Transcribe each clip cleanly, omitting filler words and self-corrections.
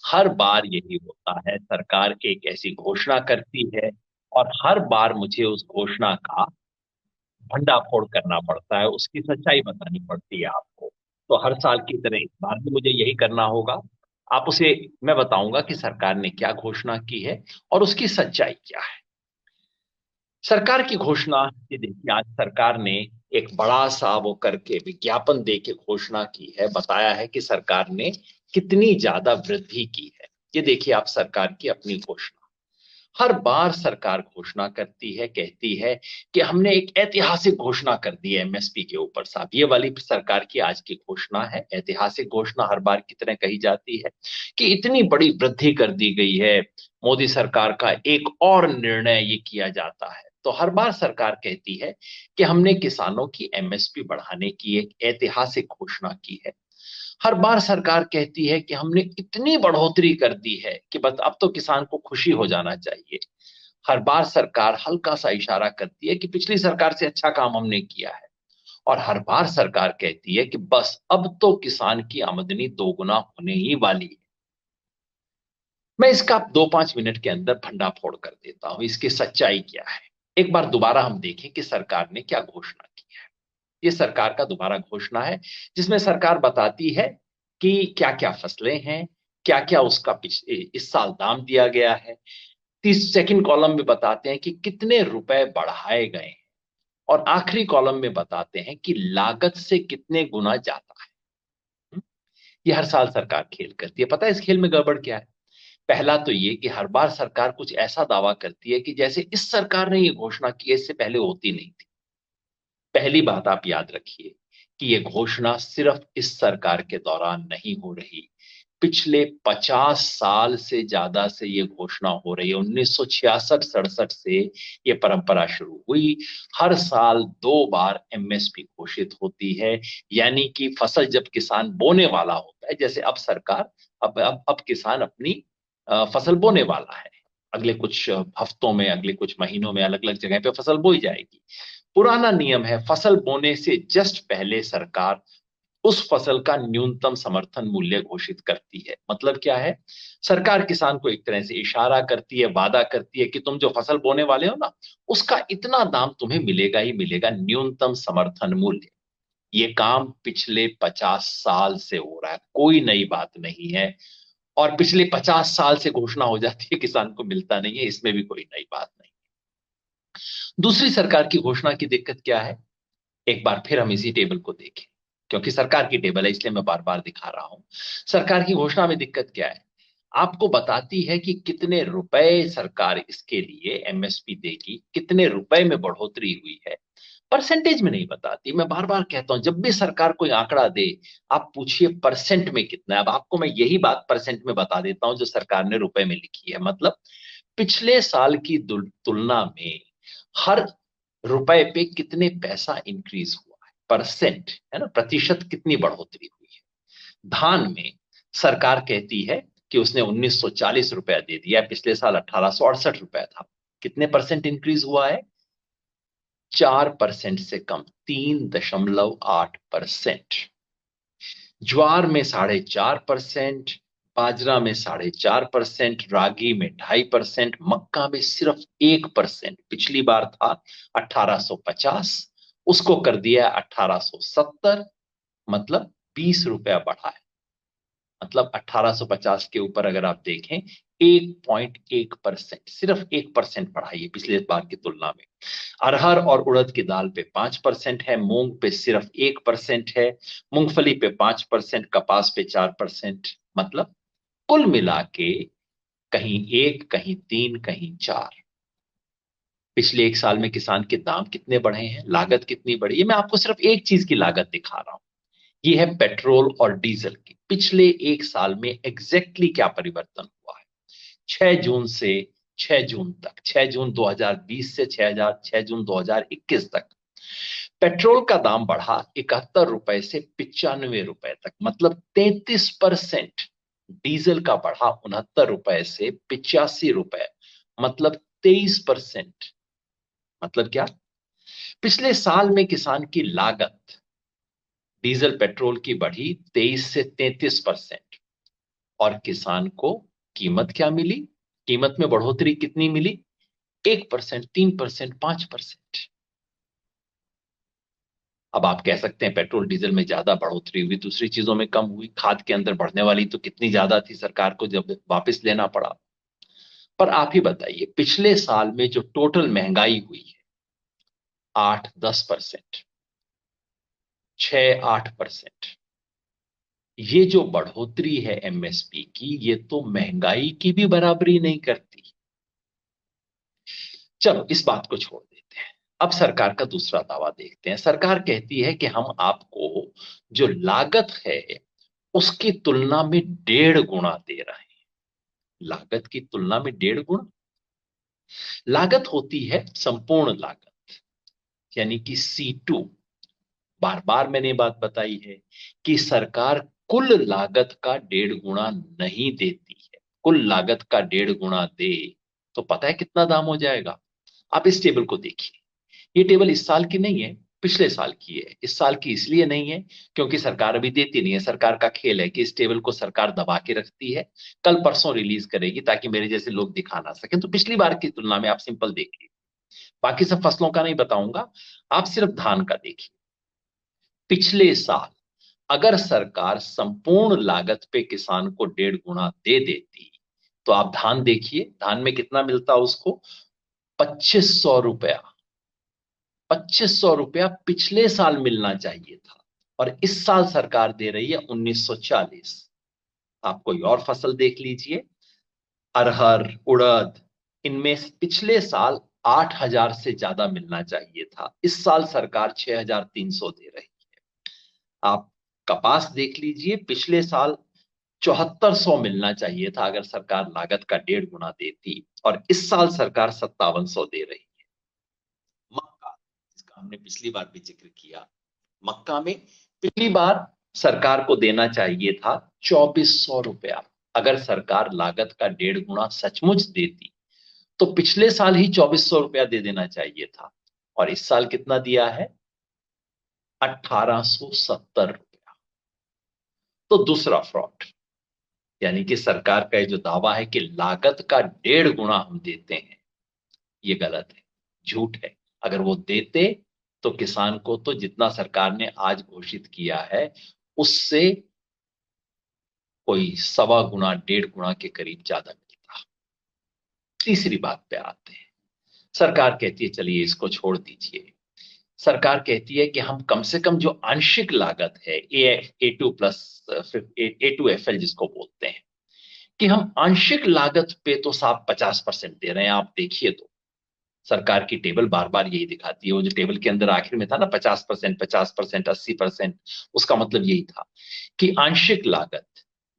हर बार यही होता है, सरकार एक ऐसी घोषणा करती है और हर बार मुझे उस घोषणा का भंडाफोड़ करना पड़ता है, उसकी सच्चाई बतानी पड़ती है आपको। तो हर साल की तरह इस बार भी मुझे यही करना होगा। आप उसे मैं बताऊंगा कि सरकार ने क्या घोषणा की है और उसकी सच्चाई क्या है। सरकार की घोषणा, ये देखिए, आज सरकार ने एक बड़ा सा वो करके विज्ञापन दे के घोषणा की है, बताया है कि सरकार ने कितनी ज्यादा वृद्धि की है। ये देखिए आप, सरकार की अपनी घोषणा। हर बार सरकार घोषणा करती है, कहती है कि हमने एक ऐतिहासिक घोषणा कर दी है एमएसपी के ऊपर। साहब, ये वाली सरकार की आज की घोषणा है, ऐतिहासिक घोषणा हर बार की तरह कही जाती है कि इतनी बड़ी वृद्धि कर दी गई है। मोदी सरकार का एक और निर्णय ये किया जाता है, तो हर बार सरकार कहती है कि हमने किसानों की एमएसपी बढ़ाने की एक ऐतिहासिक घोषणा की है। हर बार सरकार कहती है कि हमने इतनी बढ़ोतरी कर दी है कि बस अब तो किसान को खुशी हो जाना चाहिए। हर बार सरकार हल्का सा इशारा करती है कि पिछली सरकार से अच्छा काम हमने किया है। और हर बार सरकार कहती है कि बस अब तो किसान की आमदनी दोगुना होने ही वाली है। मैं इसका 2-5 मिनट के अंदर भंडाफोड़ कर देता हूं, इसकी सच्चाई क्या है। एक बार दोबारा हम देखें कि सरकार ने क्या घोषणा की है। ये सरकार का दोबारा घोषणा है, जिसमें सरकार बताती है कि क्या क्या फसलें हैं, क्या क्या उसका इस साल दाम दिया गया है। 30 सेकंड कॉलम में बताते हैं कि कितने रुपए बढ़ाए गए हैं, और आखिरी कॉलम में बताते हैं कि लागत से कितने गुना जाता है। ये हर साल सरकार खेल करती है। पता है इस खेल में गड़बड़ क्या है? पहला तो ये कि हर बार सरकार कुछ ऐसा दावा करती है कि जैसे इस सरकार ने ये घोषणा की है, इससे पहले होती नहीं थी। पहली बात आप याद रखिए कि ये घोषणा सिर्फ इस सरकार के दौरान नहीं हो रही। पिछले 50 साल से ज्यादा से ये घोषणा हो रही है। 1966-67 से ये परंपरा शुरू हुई। हर साल 2 बार एमएसपी घोषित होती है, यानी कि फसल जब किसान बोने वाला होता है, जैसे अब सरकार, अब किसान अपनी फसल बोने वाला है। अगले कुछ हफ्तों में, अगले कुछ महीनों में अलग अलग जगह पे फसल बोई जाएगी। पुराना नियम है, फसल बोने से जस्ट पहले सरकार उस फसल का न्यूनतम समर्थन मूल्य घोषित करती है। मतलब क्या है? सरकार किसान को एक तरह से इशारा करती है, वादा करती है कि तुम जो फसल बोने वाले हो ना, उसका इतना दाम तुम्हें मिलेगा ही मिलेगा, न्यूनतम समर्थन मूल्य। ये काम पिछले 50 साल से हो रहा है, कोई नई बात नहीं है। और पिछले 50 साल से घोषणा हो जाती है, किसान को मिलता नहीं है, इसमें भी कोई नई बात नहीं। दूसरी सरकार की घोषणा की दिक्कत क्या है? एक बार फिर हम इसी टेबल को देखें, क्योंकि सरकार की टेबल है इसलिए मैं बार बार दिखा रहा हूं। सरकार की घोषणा में दिक्कत क्या है? आपको बताती है कि कितने रुपए सरकार इसके लिए एमएसपी देगी, कितने रुपए में बढ़ोतरी हुई है। परसेंटेज में नहीं बताती। मैं बार बार कहता हूं, जब भी सरकार कोई आंकड़ा दे, आप पूछिए परसेंट में कितना है। अब आपको मैं यही बात परसेंट में बता देता हूं जो सरकार ने रुपए में लिखी है। मतलब पिछले साल की तुलना में हर रुपए पे कितने पैसा इंक्रीज हुआ है, परसेंट है ना, प्रतिशत कितनी बढ़ोतरी हुई है। धान में सरकार कहती है कि उसने 1940 रुपया दे दिया, पिछले साल 1868 रुपया था। कितने परसेंट इंक्रीज हुआ है? 4% से कम, 3.8%। ज्वार में 4.5%, बाजरा में 4.5%, रागी में 2.5%, मक्का में सिर्फ 1%। पिछली बार था 1850, उसको कर दिया 1870। मतलब 20 रुपया बढ़ा है। मतलब 1850 के ऊपर अगर आप देखें, 1.1%, सिर्फ 1% बढ़ाई है पिछले बार की तुलना में। अरहर और उड़द की दाल पे 5% है, मूंग पे सिर्फ 1% है, मूंगफली पे 5%, कपास पे 4%। मतलब कुल मिला के कहीं 1, कहीं 3, कहीं 4। पिछले एक साल में किसान के दाम कितने बढ़े हैं, लागत कितनी बढ़ी है। मैं आपको सिर्फ एक चीज की लागत दिखा रहा हूं। ये है पेट्रोल और डीजल की पिछले एक साल में एग्जैक्टली क्या परिवर्तन हुआ है। 6 जून से 6 जून तक, 6 जून 2020 से 6 जून 2021 तक पेट्रोल का दाम बढ़ा 71 रुपए से 95 रुपए तक, मतलब 33%। डीजल का बढ़ा 69 रुपए से 85 रुपए, मतलब 23%। मतलब क्या? पिछले साल में किसान की लागत डीजल पेट्रोल की बढ़ी 23 से 33%। और किसान को कीमत क्या मिली? कीमत में बढ़ोतरी कितनी मिली? 1%, 3%, 5%। अब आप कह सकते हैं पेट्रोल डीजल में ज्यादा बढ़ोतरी हुई, दूसरी चीजों में कम हुई, खाद के अंदर बढ़ने वाली तो कितनी ज्यादा थी, सरकार को जब वापस लेना पड़ा। पर आप ही बताइए, पिछले साल में जो टोटल महंगाई हुई है, 8-10%, 6-8%, ये जो बढ़ोतरी है एमएसपी की, ये तो महंगाई की भी बराबरी नहीं करती। चलो इस बात को छोड़ देते हैं। अब सरकार का दूसरा दावा देखते हैं। सरकार कहती है कि हम आपको जो लागत है उसकी तुलना में 1.5 गुना दे रहे हैं। लागत की तुलना में 1.5 गुना? लागत होती है संपूर्ण लागत, यानी कि C2। बार बार मैंने ये बात बताई है कि सरकार कुल लागत का 1.5 गुना नहीं देती है। कुल लागत का 1.5 गुना दे तो पता है कितना दाम हो जाएगा? आप इस टेबल को देखिए। ये टेबल इस साल की नहीं है, पिछले साल की है। इस साल की इसलिए नहीं है क्योंकि सरकार अभी देती नहीं है। सरकार का खेल है कि इस टेबल को सरकार दबा के रखती है, कल परसों रिलीज करेगी ताकि मेरे जैसे लोग दिखा ना सकें। तो पिछली बार की तुलना में आप सिंपल देखिए, बाकी सब फसलों का नहीं बताऊंगा, आप सिर्फ धान का देखिए। पिछले साल अगर सरकार संपूर्ण लागत पे किसान को 1.5 गुना दे देती तो आप धान देखिए, धान में कितना मिलता उसको? 2500 रुपया। 2500 रुपया पिछले साल मिलना चाहिए था, और इस साल सरकार दे रही है 1940। आप कोई और फसल देख लीजिए, अरहर, उड़द, इनमें पिछले साल 8,000 से ज्यादा मिलना चाहिए था, इस साल सरकार 6,300 दे रही है। आप कपास देख लीजिए, पिछले साल 7400 मिलना चाहिए था अगर सरकार लागत का 1.5 गुना देती, और इस साल सरकार 5700 दे रही है। मक्का, इसका हमने पिछली बार भी जिक्र किया, मक्का में पिछली बार सरकार को देना चाहिए था 2400 रुपया। अगर सरकार लागत का 1.5 गुना सचमुच देती तो पिछले साल ही 2400 रुपया दे देना चाहिए था, और इस साल कितना दिया है? 1870 रुपया। तो दूसरा फ्रॉड, यानी कि सरकार का ये जो दावा है कि लागत का 1.5 गुना हम देते हैं, ये गलत है, झूठ है। अगर वो देते तो किसान को तो जितना सरकार ने आज घोषित किया है उससे कोई 1.25 गुना, 1.5 गुना के करीब ज्यादा मिलता। तीसरी बात पे आते हैं। सरकार कहती है चलिए इसको छोड़ दीजिए, सरकार कहती है कि हम कम से कम जो आंशिक लागत है, A2+A2FL जिसको बोलते हैं, कि हम आंशिक लागत पे तो साफ 50% दे रहे हैं। आप देखिए तो सरकार की टेबल बार बार यही दिखाती है, वो जो टेबल के अंदर आखिर में था ना, 50%, 50%, 80%, उसका मतलब यही था कि आंशिक लागत,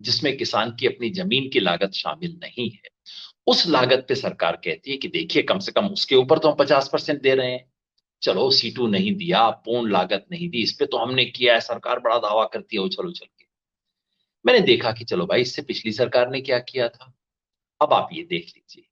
जिसमें किसान की अपनी जमीन की लागत शामिल नहीं है, उस लागत पे सरकार कहती है कि देखिए कम से कम उसके ऊपर तो हम 50% दे रहे हैं। चलो C2 नहीं दिया, पूर्ण लागत नहीं दी, इस पे तो हमने किया है, सरकार बड़ा दावा करती है उछल उछल के। मैंने देखा कि चलो भाई, इससे पिछली सरकार ने क्या किया था। अब आप ये देख लीजिए,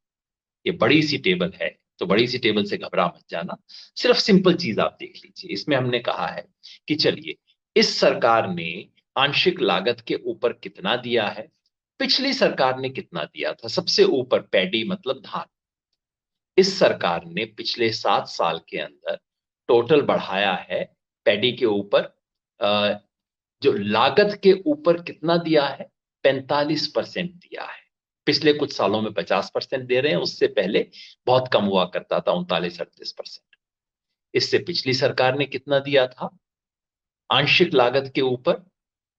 ये बड़ी सी टेबल है, तो बड़ी सी टेबल से घबरा मत जाना, सिर्फ सिंपल चीज आप देख लीजिए। इसमें हमने कहा है कि चलिए, इस सरकार ने आंशिक लागत के ऊपर कितना दिया है, पिछली सरकार ने कितना दिया था। सबसे ऊपर पैडी मतलब धान, इस सरकार ने पिछले 7 साल के अंदर टोटल बढ़ाया है पैडी के ऊपर, जो लागत के ऊपर कितना दिया है, 45% दिया है। पिछले कुछ सालों में 50% दे रहे हैं, उससे पहले बहुत कम हुआ करता था, 39-38%। इससे पिछली सरकार ने कितना दिया था आंशिक लागत के ऊपर?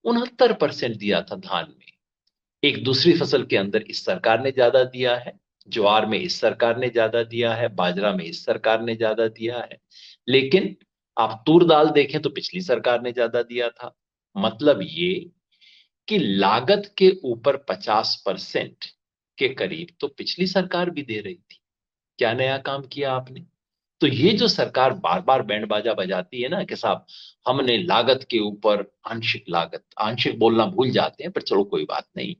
69% दिया था धान में। एक दूसरी फसल के अंदर इस सरकार ने ज्यादा दिया है, ज्वार में इस सरकार ने ज्यादा दिया है, बाजरा में इस सरकार ने ज्यादा दिया है। लेकिन आप तूर दाल देखें तो पिछली सरकार ने ज्यादा दिया था। मतलब ये कि लागत के ऊपर 50% के करीब तो पिछली सरकार भी दे रही थी। क्या नया काम किया आपने? तो ये जो सरकार बार बार बैंड बाजा बजाती है ना कि साहब हमने लागत के ऊपर आंशिक लागत, आंशिक बोलना भूल जाते हैं, पर चलो कोई बात नहीं,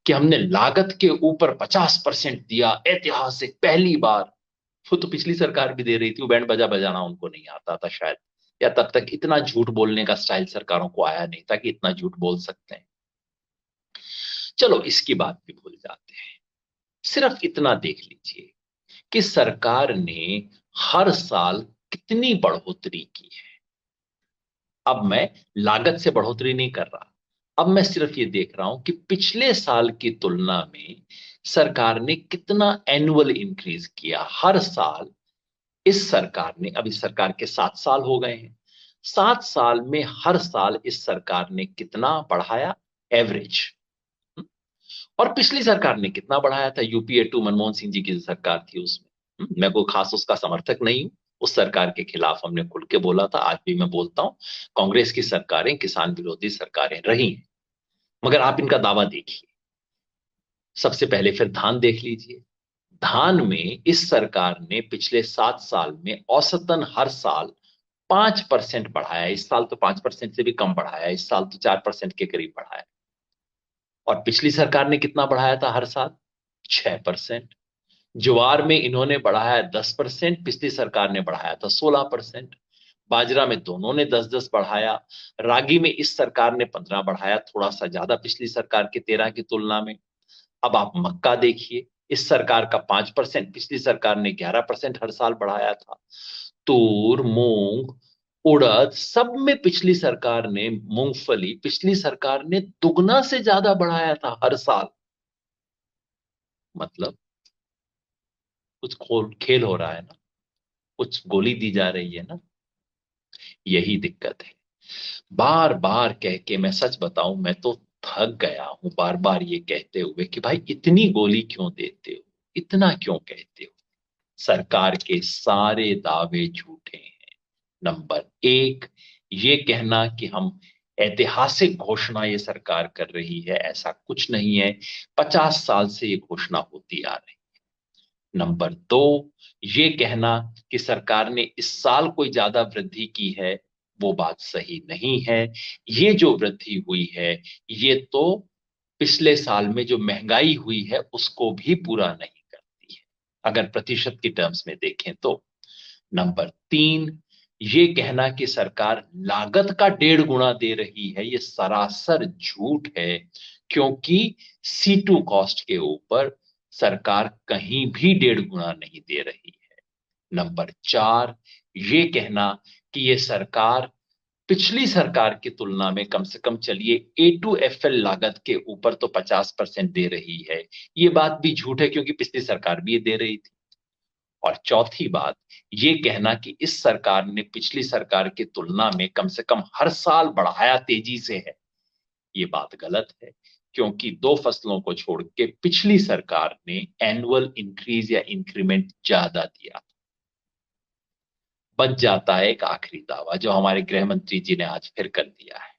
कि हमने लागत के ऊपर 50% दिया, ऐतिहासिक पहली बार। वो तो पिछली सरकार भी दे रही थी, वो बैंड बजा बजाना उनको नहीं आता था शायद, या तब तक इतना झूठ बोलने का स्टाइल सरकारों को आया नहीं था कि इतना झूठ बोल सकते हैं। चलो इसकी बात भी भूल जाते हैं। सिर्फ इतना देख लीजिए कि सरकार ने हर साल कितनी बढ़ोतरी की है। अब मैं लागत से बढ़ोतरी नहीं कर रहा, अब मैं सिर्फ ये देख रहा हूं कि पिछले साल की तुलना में सरकार ने कितना एनुअल इंक्रीज किया हर साल। इस सरकार ने, अभी सरकार के 7 साल हो गए हैं, 7 साल में हर साल इस सरकार ने कितना बढ़ाया एवरेज। और पिछली सरकार ने कितना बढ़ाया था, यूपीए 2 मनमोहन सिंह जी की जो सरकार थी उसमें। मैं कोई खास उसका समर्थक नहीं हूं, उस सरकार के खिलाफ हमने खुल के बोला था, आज भी मैं बोलता हूं। कांग्रेस की सरकारें किसान विरोधी सरकारें रही हैं, मगर आप इनका दावा देखिए। सबसे पहले फिर धान देख लीजिए। धान में इस सरकार ने पिछले 7 साल में औसतन हर साल 5% बढ़ाया। इस साल तो 5% से भी कम बढ़ाया, इस साल तो 4% के करीब बढ़ाया। और पिछली सरकार ने कितना बढ़ाया था हर साल? 6%। ज्वार में इन्होंने बढ़ाया 10%, पिछली सरकार ने बढ़ाया था 16%। बाजरा में दोनों ने 10-10 बढ़ाया। रागी में इस सरकार ने 15 बढ़ाया, थोड़ा सा ज्यादा पिछली सरकार के 13 की तुलना में। अब आप मक्का देखिए, इस सरकार का 5%, पिछली सरकार ने 11% हर साल बढ़ाया था। तूर, मूंग, उड़द, सब में पिछली सरकार ने, मूंगफली पिछली सरकार ने दुगना से ज्यादा बढ़ाया था हर साल। मतलब कुछ खोल खेल हो रहा है ना, कुछ गोली दी जा रही है ना। यही दिक्कत है। बार बार कह के, मैं सच बताऊं, मैं तो थक गया हूं बार बार ये कहते हुए कि भाई इतनी गोली क्यों देते हो, इतना क्यों कहते हो। सरकार के सारे दावे झूठे हैं। नंबर एक, ये कहना कि हम ऐतिहासिक घोषणा ये सरकार कर रही है, ऐसा कुछ नहीं है। 50 साल से ये घोषणा होती आ रही। नंबर दो, ये कहना कि सरकार ने इस साल कोई ज्यादा वृद्धि की है, वो बात सही नहीं है। ये जो वृद्धि हुई है, ये तो पिछले साल में जो महंगाई हुई है उसको भी पूरा नहीं करती है, अगर प्रतिशत की टर्म्स में देखें तो। नंबर तीन, ये कहना कि सरकार लागत का 1.5 गुना दे रही है, ये सरासर झूठ है। क्योंकि C2 कॉस्ट के ऊपर सरकार कहीं भी 1.5 गुना नहीं दे रही है। नंबर चार, ये कहना कि ये सरकार पिछली सरकार की तुलना में कम से कम चलिए A2FL लागत के ऊपर तो 50% दे रही है, ये बात भी झूठ है क्योंकि पिछली सरकार भी ये दे रही थी। और चौथी बात, ये कहना कि इस सरकार ने पिछली सरकार की तुलना में कम से कम हर साल बढ़ाया तेजी से है, ये बात गलत है। क्योंकि दो फसलों को छोड़ के पिछली सरकार ने एनुअल इंक्रीज या इंक्रीमेंट ज्यादा दिया। बच जाता है एक आखिरी दावा जो हमारे गृह मंत्री जी ने आज फिर कर दिया है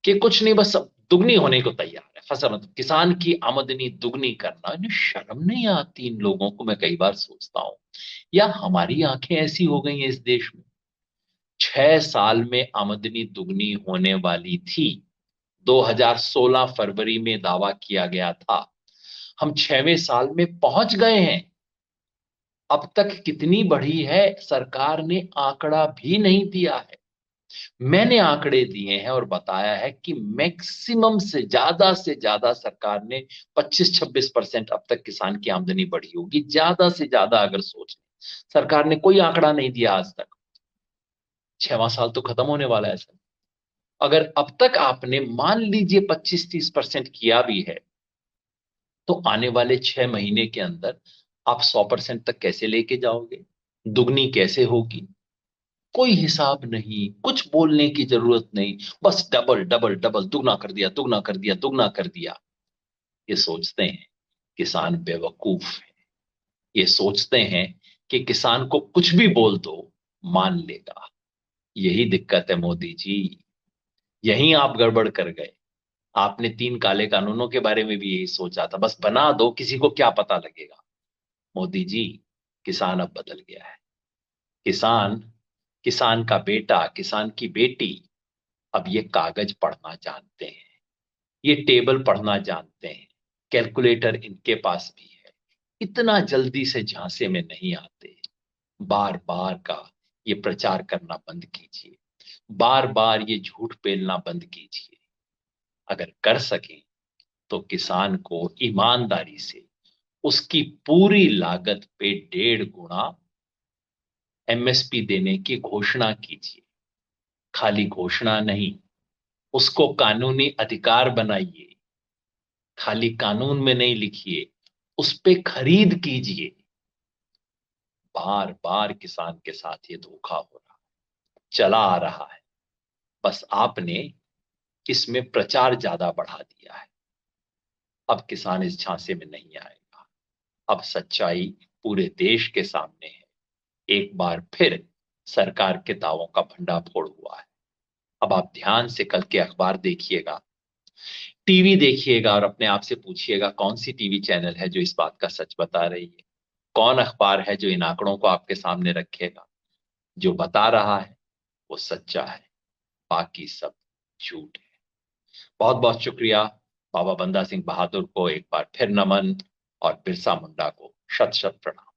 कि कुछ नहीं, बस सब दुगनी होने को तैयार है फसल, मतलब किसान की आमदनी दुगनी करना। इन्हें शर्म नहीं आती इन लोगों को, मैं कई बार सोचता हूं, या हमारी आंखें ऐसी हो गई हैं इस देश में। 6 साल में आमदनी दुगनी होने वाली थी, 2016 फरवरी में दावा किया गया था। हम 6वें साल में पहुंच गए हैं। अब तक कितनी बढ़ी है सरकार ने आंकड़ा भी नहीं दिया है। मैंने आंकड़े दिए हैं और बताया है कि मैक्सिमम से ज्यादा सरकार ने 25-26% अब तक किसान की आमदनी बढ़ी होगी, ज्यादा से ज्यादा अगर सोच लें। सरकार ने कोई आंकड़ा नहीं दिया आज तक। 6वां साल तो खत्म होने वाला है सर। अगर अब तक आपने मान लीजिए 25-30% किया भी है, तो आने वाले 6 महीने के अंदर आप 100% तक कैसे लेके जाओगे? दुगनी कैसे होगी? कोई हिसाब नहीं, कुछ बोलने की जरूरत नहीं, बस डबल डबल डबल, दुगना कर दिया, दुगना कर दिया, दुगना कर दिया। ये सोचते हैं किसान बेवकूफ है। ये सोचते हैं कि किसान को कुछ भी बोल दो मान लेगा। यही दिक्कत है मोदी जी, यहीं आप गड़बड़ कर गए। आपने 3 काले कानूनों के बारे में भी यही सोचा था, बस बना दो, किसी को क्या पता लगेगा। मोदी जी, किसान अब बदल गया है। किसान, किसान का बेटा, किसान की बेटी अब ये कागज पढ़ना जानते हैं, ये टेबल पढ़ना जानते हैं, कैलकुलेटर इनके पास भी है। इतना जल्दी से झांसे में नहीं आते। बार बार का ये प्रचार करना बंद कीजिए, बार बार ये झूठ पेलना बंद कीजिए। अगर कर सकें तो किसान को ईमानदारी से उसकी पूरी लागत पे 1.5 गुना एमएसपी देने की घोषणा कीजिए। खाली घोषणा नहीं, उसको कानूनी अधिकार बनाइए। खाली कानून में नहीं लिखिए, उस पे खरीद कीजिए। बार बार किसान के साथ ये धोखा हो रहा, चला आ रहा है। बस आपने इसमें प्रचार ज्यादा बढ़ा दिया है। अब किसान इस झांसे में नहीं आएगा। अब सच्चाई पूरे देश के सामने है। एक बार फिर सरकार के दावों का भंडाफोड़ हुआ है। अब आप ध्यान से कल के अखबार देखिएगा, टीवी देखिएगा और अपने आप से पूछिएगा कौन सी टीवी चैनल है जो इस बात का सच बता रही है। कौन अखबार है जो इन आंकड़ों को आपके सामने रखेगा। जो बता रहा है वो सच्चा है, बाकी सब झूठ है। बहुत बहुत शुक्रिया। बाबा बंदा सिंह बहादुर को एक बार फिर नमन और बिरसा मुंडा को शत शत प्रणाम।